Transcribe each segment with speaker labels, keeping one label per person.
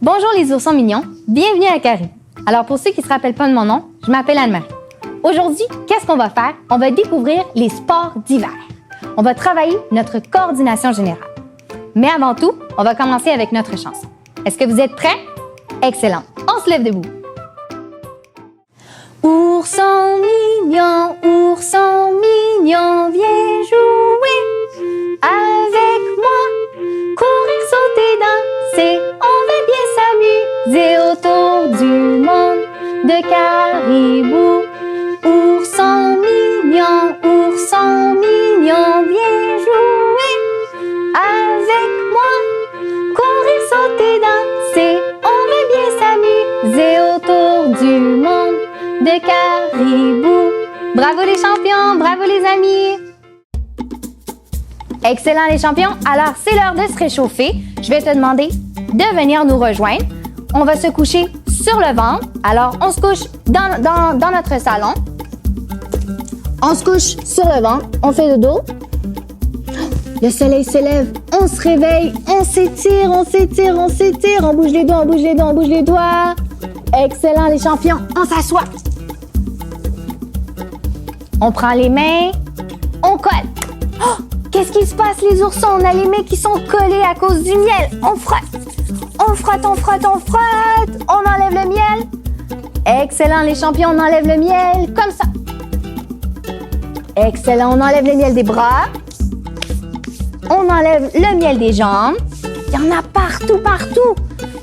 Speaker 1: Bonjour les oursons mignons, bienvenue à Carrie. Alors pour ceux qui ne se rappellent pas de mon nom, je m'appelle Anne-Marie. Aujourd'hui, qu'est-ce qu'on va faire? On va découvrir les sports d'hiver. On va travailler notre coordination générale. Mais avant tout, on va commencer avec notre chanson. Est-ce que vous êtes prêts? Excellent. On se lève debout. Ourson mignon, viens jouer avec moi. Courir, sauter, danser, on va bien s'amuser autour du monde de Caribou. Ourson mignon, viens jouer avec moi. Courir, sauter, danser, on va bien s'amuser autour du monde de Caribou. Bravo les champions, bravo les amis! Excellent les champions, alors c'est l'heure de se réchauffer. Je vais te demander de venir nous rejoindre. On va se coucher sur le ventre. Alors on se couche dans notre salon. On se couche sur le ventre, on fait le dos. Le soleil se lève, on se réveille, on s'étire, on bouge les doigts, on bouge les doigts. Excellent les champions, on s'assoit. On prend les mains, on colle. Oh, qu'est-ce qui se passe les oursons? On a les mains qui sont collées à cause du miel. On frotte, on enlève le miel. Excellent les champions, on enlève le miel comme ça. Excellent, on enlève le miel des bras. On enlève le miel des jambes. Il y en a partout.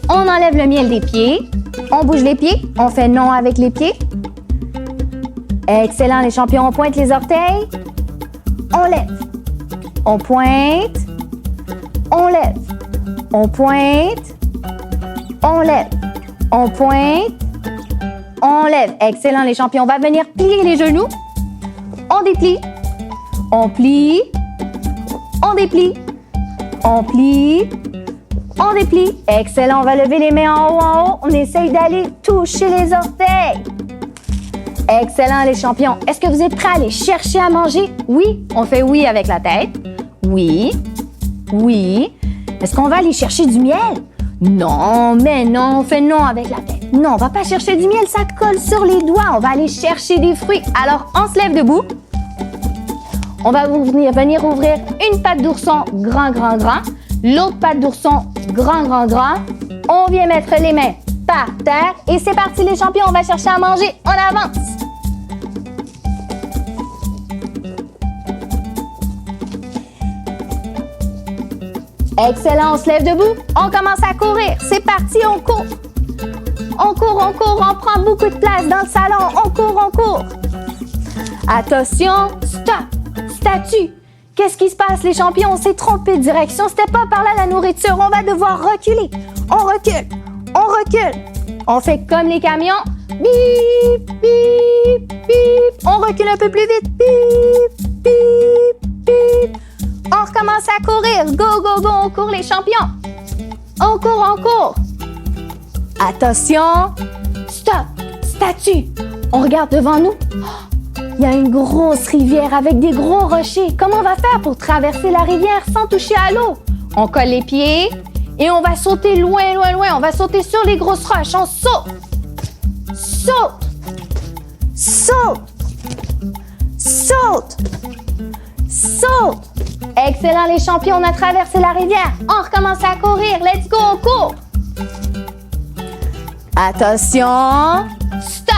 Speaker 1: On enlève le miel des pieds. On bouge les pieds. On fait non avec les pieds. Excellent, les champions. On pointe les orteils. On lève. On pointe. On lève. On pointe. On lève. On pointe. On lève. Excellent, les champions. On va venir plier les genoux. On déplie. On plie. On déplie. On plie. On déplie. Excellent. On va lever les mains en haut. On essaye d'aller toucher les orteils. Excellent, les champions. Est-ce que vous êtes prêts à aller chercher à manger? Oui. On fait oui avec la tête. Oui. Oui. Est-ce qu'on va aller chercher du miel? Non, mais non. On fait non avec la tête. Non, on va pas chercher du miel. Ça colle sur les doigts. On va aller chercher des fruits. Alors, on se lève debout. On va venir ouvrir une patte d'ourson grand. L'autre patte d'ourson grand. On vient mettre les mains par terre. Et c'est parti les champions, on va chercher à manger. On avance. Excellent, on se lève debout. On commence à courir. C'est parti, on court. On prend beaucoup de place dans le salon. On court. Attention, stop. Statue. Qu'est-ce qui se passe, les champions? On s'est trompé de direction. C'était pas par là la nourriture. On va devoir reculer. On recule. On fait comme les camions. Bip. On recule un peu plus vite. Bip. On recommence à courir. Go. On court, les champions. On court. Attention. Stop. Statue. On regarde devant nous. Il y a une grosse rivière avec des gros rochers. Comment on va faire pour traverser la rivière sans toucher à l'eau? On colle les pieds et on va sauter loin. On va sauter sur les grosses roches. On saute. Excellent les champions, on a traversé la rivière. On recommence à courir. Let's go, on court. Attention. Stop.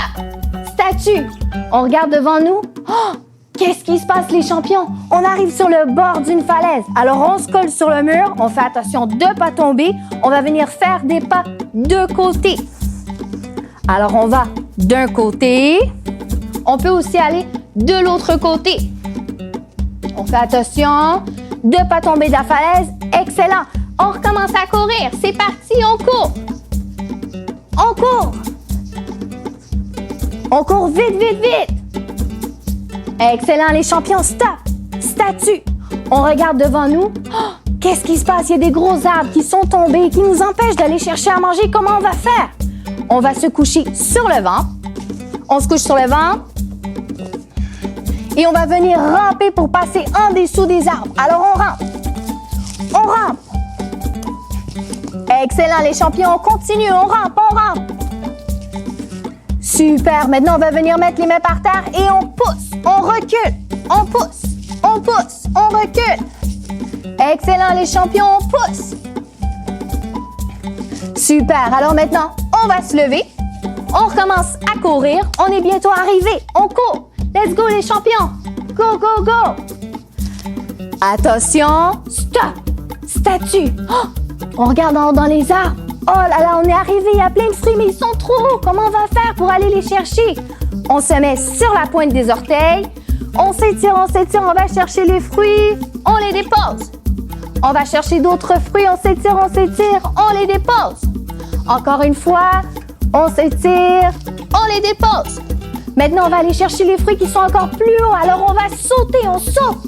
Speaker 1: Statue. On regarde devant nous. Oh, qu'est-ce qui se passe, les champions? On arrive sur le bord d'une falaise. Alors, on se colle sur le mur. On fait attention de ne pas tomber. On va venir faire des pas de côté. Alors, on va d'un côté. On peut aussi aller de l'autre côté. On fait attention de ne pas tomber de la falaise. Excellent. On recommence à courir. C'est parti, on court. On court vite. Excellent, les champions, stop. Statue. On regarde devant nous. Oh, qu'est-ce qui se passe? Il y a des gros arbres qui sont tombés, qui nous empêchent d'aller chercher à manger. Comment on va faire? On va se coucher sur le ventre. On se couche sur le ventre. Et on va venir ramper pour passer en dessous des arbres. Alors, on rampe. Excellent, les champions. On continue, on rampe, on rampe. Super. Maintenant, on va venir mettre les mains par terre et on pousse, on recule, on pousse, on pousse, on recule. Excellent, les champions, on pousse. Super. Alors maintenant, on va se lever. On recommence à courir. On est bientôt arrivé. On court. Let's go, les champions. Go, go, go. Attention. Stop. Statue. Oh, on regarde dans les arbres. Oh là là, on est arrivé. Il y a plein de fruits, mais ils sont trop hauts. Comment on va faire pour aller les chercher? On se met sur la pointe des orteils. On s'étire, on va chercher les fruits. On les dépose. On va chercher d'autres fruits. On s'étire, on les dépose. Encore une fois. On s'étire, on les dépose. Maintenant, on va aller chercher les fruits qui sont encore plus hauts. Alors, on va sauter, on saute.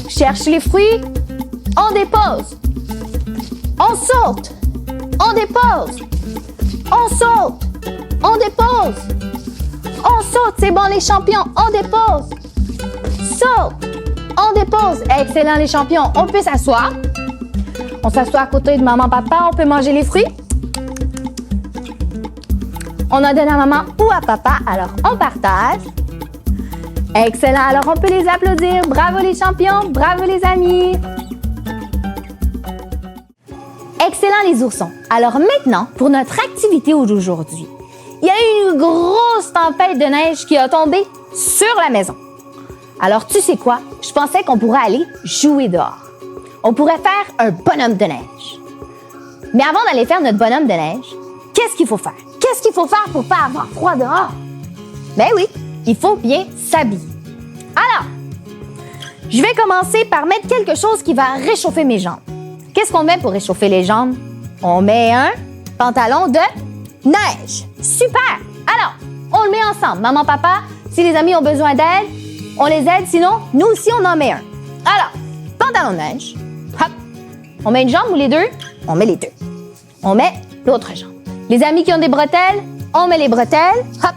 Speaker 1: Cherche les fruits, on dépose. On saute, on dépose. On saute, on dépose. On saute, c'est bon les champions, on dépose. Saute, on dépose. Excellent les champions, on peut s'asseoir. On s'assoit à côté de maman, papa, on peut manger les fruits. On en donne à maman ou à papa, alors on partage. Excellent, alors on peut les applaudir. Bravo les champions, bravo les amis. Excellent les oursons. Alors maintenant, pour notre activité d'aujourd'hui, il y a eu une grosse tempête de neige qui a tombé sur la maison. Alors tu sais quoi? Je pensais qu'on pourrait aller jouer dehors. On pourrait faire un bonhomme de neige. Mais avant d'aller faire notre bonhomme de neige, qu'est-ce qu'il faut faire? Qu'est-ce qu'il faut faire pour ne pas avoir froid dehors? Ben oui, il faut bien s'habiller. Alors, je vais commencer par mettre quelque chose qui va réchauffer mes jambes. Qu'est-ce qu'on met pour réchauffer les jambes? On met un pantalon de neige. Super! Alors, on le met ensemble. Maman, papa, si les amis ont besoin d'aide, on les aide. Sinon, nous aussi, on en met un. Alors, pantalon de neige. Hop! On met une jambe ou les deux? On met les deux. On met l'autre jambe. Les amis qui ont des bretelles, on met les bretelles. Hop,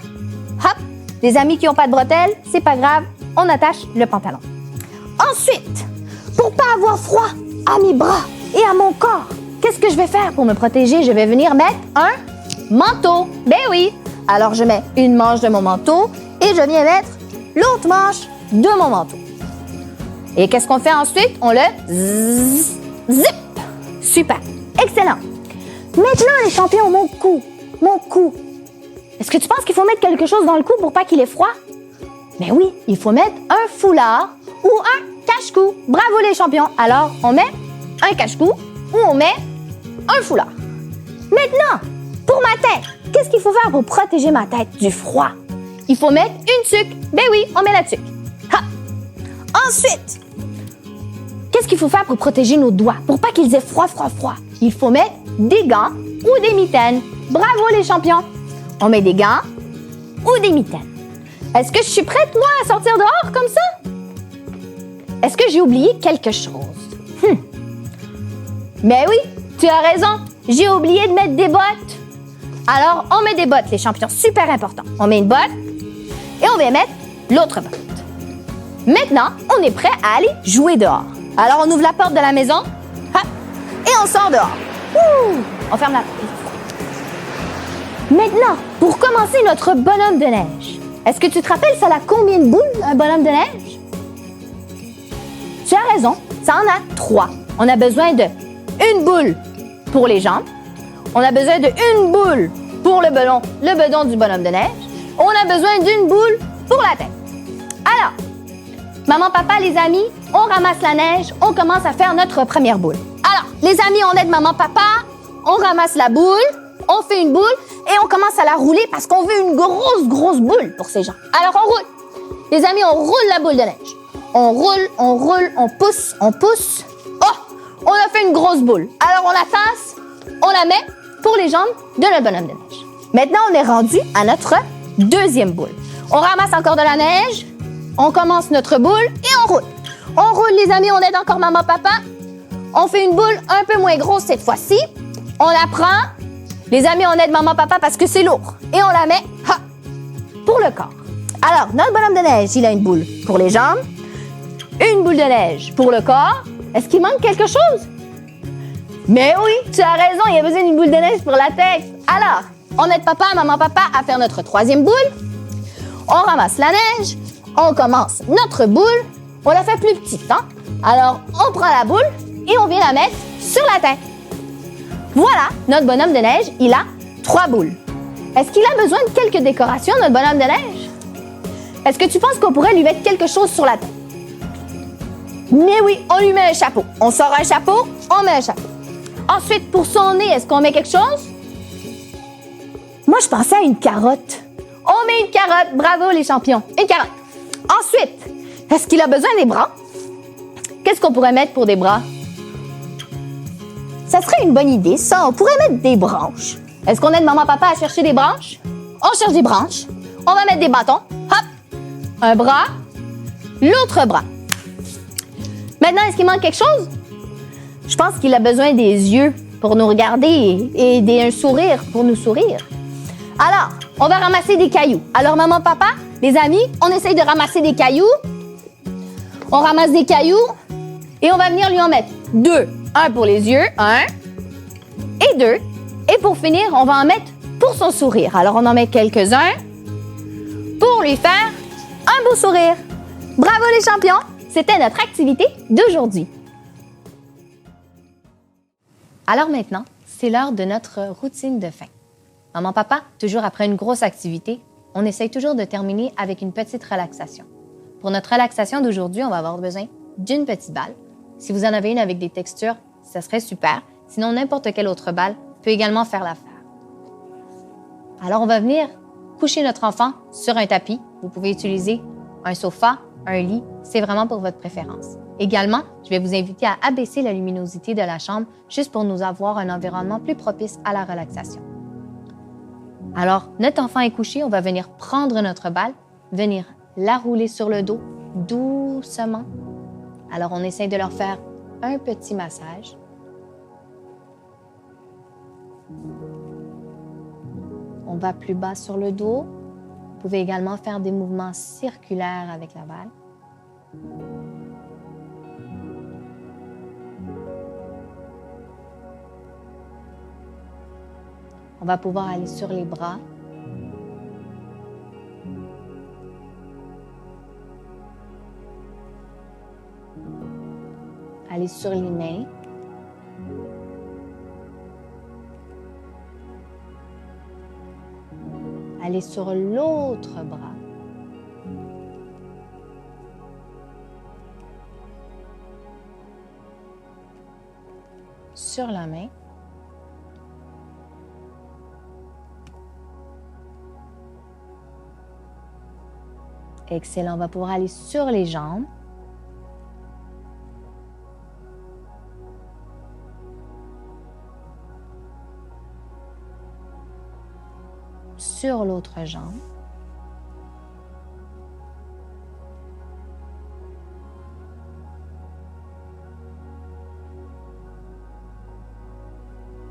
Speaker 1: hop. Les amis qui n'ont pas de bretelles, c'est pas grave, on attache le pantalon. Ensuite, pour pas avoir froid à mes bras et à mon corps, qu'est-ce que je vais faire pour me protéger? Je vais venir mettre un manteau. Ben oui. Alors, je mets une manche de mon manteau et je viens mettre l'autre manche de mon manteau. Et qu'est-ce qu'on fait ensuite? On le zip. Super. Excellent. Maintenant, les champions, mon cou. Est-ce que tu penses qu'il faut mettre quelque chose dans le cou pour pas qu'il ait froid? Mais oui, il faut mettre un foulard ou un cache-cou. Bravo les champions. Alors, on met un cache-cou ou on met un foulard. Maintenant, pour ma tête, qu'est-ce qu'il faut faire pour protéger ma tête du froid? Il faut mettre une tuque. Ben oui, on met la tuque. Ha! Ensuite, qu'est-ce qu'il faut faire pour protéger nos doigts? Pour pas qu'ils aient froid? Il faut mettre des gants ou des mitaines. Bravo les champions! On met des gants ou des mitaines. Est-ce que je suis prête, moi, à sortir dehors comme ça? Est-ce que j'ai oublié quelque chose? Mais oui, tu as raison. J'ai oublié de mettre des bottes. Alors, on met des bottes, les champions. Super important. On met une botte et on va mettre l'autre botte. Maintenant, on est prêt à aller jouer dehors. Alors, on ouvre la porte de la maison. Hop, et on sort dehors. Ouh, on ferme la porte. Maintenant, pour commencer notre bonhomme de neige, est-ce que tu te rappelles, ça a combien de boules, un bonhomme de neige? Tu as raison, ça en a 3. On a besoin de une boule pour les jambes. On a besoin d'une boule pour le bedon du bonhomme de neige. On a besoin d'une boule pour la tête. Alors, maman, papa, les amis, on ramasse la neige, on commence à faire notre première boule. Alors, les amis, on aide maman, papa, on ramasse la boule, on fait une boule et on commence à la rouler parce qu'on veut une grosse boule pour ces gens. Alors, on roule. Les amis, on roule la boule de neige. On roule, on pousse. Oh, on a fait une grosse boule. Alors, on la tasse, on la met pour les jambes de notre bonhomme de neige. Maintenant, on est rendu à notre deuxième boule. On ramasse encore de la neige, on commence notre boule et on roule. On roule, les amis, on aide encore maman, papa. On fait une boule un peu moins grosse cette fois-ci. On la prend. Les amis, on aide maman, papa parce que c'est lourd. Et on la met pour le corps. Alors, notre bonhomme de neige, il a une boule pour les jambes, une boule de neige pour le corps. Est-ce qu'il manque quelque chose? Mais oui, tu as raison, il y a besoin d'une boule de neige pour la tête. Alors, on aide papa, maman, papa à faire notre troisième boule. On ramasse la neige, on commence notre boule. On la fait plus petite, hein? Alors, on prend la boule et on vient la mettre sur la tête. Voilà, notre bonhomme de neige, il a 3 boules. Est-ce qu'il a besoin de quelques décorations, notre bonhomme de neige? Est-ce que tu penses qu'on pourrait lui mettre quelque chose sur la tête? Mais oui, on lui met un chapeau. On sort un chapeau, on met un chapeau. Ensuite, pour son nez, est-ce qu'on met quelque chose? Moi, je pensais à une carotte. On met une carotte. Bravo, les champions. Une carotte. Ensuite, est-ce qu'il a besoin des bras? Qu'est-ce qu'on pourrait mettre pour des bras? Ça serait une bonne idée, ça. On pourrait mettre des branches. Est-ce qu'on aide maman, papa à chercher des branches? On cherche des branches. On va mettre des bâtons. Hop! Un bras. L'autre bras. Maintenant, est-ce qu'il manque quelque chose? Je pense qu'il a besoin des yeux pour nous regarder et un sourire pour nous sourire. Alors, on va ramasser des cailloux. Alors, maman, papa, les amis, on essaye de ramasser des cailloux. On ramasse des cailloux et on va venir lui en mettre 2. Un pour les yeux, 1 et 2. Et pour finir, on va en mettre pour son sourire. Alors, on en met quelques-uns pour lui faire un beau sourire. Bravo les champions! C'était notre activité d'aujourd'hui. Alors maintenant, c'est l'heure de notre routine de fin. Maman, papa, toujours après une grosse activité, on essaye toujours de terminer avec une petite relaxation. Pour notre relaxation d'aujourd'hui, on va avoir besoin d'une petite balle. Si vous en avez une avec des textures, ça serait super. Sinon, n'importe quelle autre balle peut également faire l'affaire. Alors, on va venir coucher notre enfant sur un tapis. Vous pouvez utiliser un sofa, un lit, c'est vraiment pour votre préférence. Également, je vais vous inviter à abaisser la luminosité de la chambre juste pour nous avoir un environnement plus propice à la relaxation. Alors, notre enfant est couché, on va venir prendre notre balle, venir la rouler sur le dos doucement. Alors, on essaie de leur faire un petit massage. On va plus bas sur le dos. Vous pouvez également faire des mouvements circulaires avec la balle. On va pouvoir aller sur les bras. Aller sur les mains. Aller sur l'autre bras. Sur la main. Excellent. On va pouvoir aller sur les jambes. Sur l'autre jambe.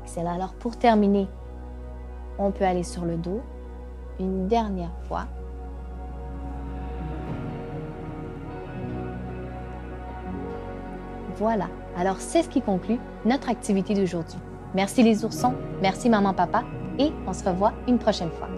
Speaker 1: Excellent. Alors, pour terminer, on peut aller sur le dos une dernière fois. Voilà. Alors, c'est ce qui conclut notre activité d'aujourd'hui. Merci les oursons, merci maman, papa, et on se revoit une prochaine fois.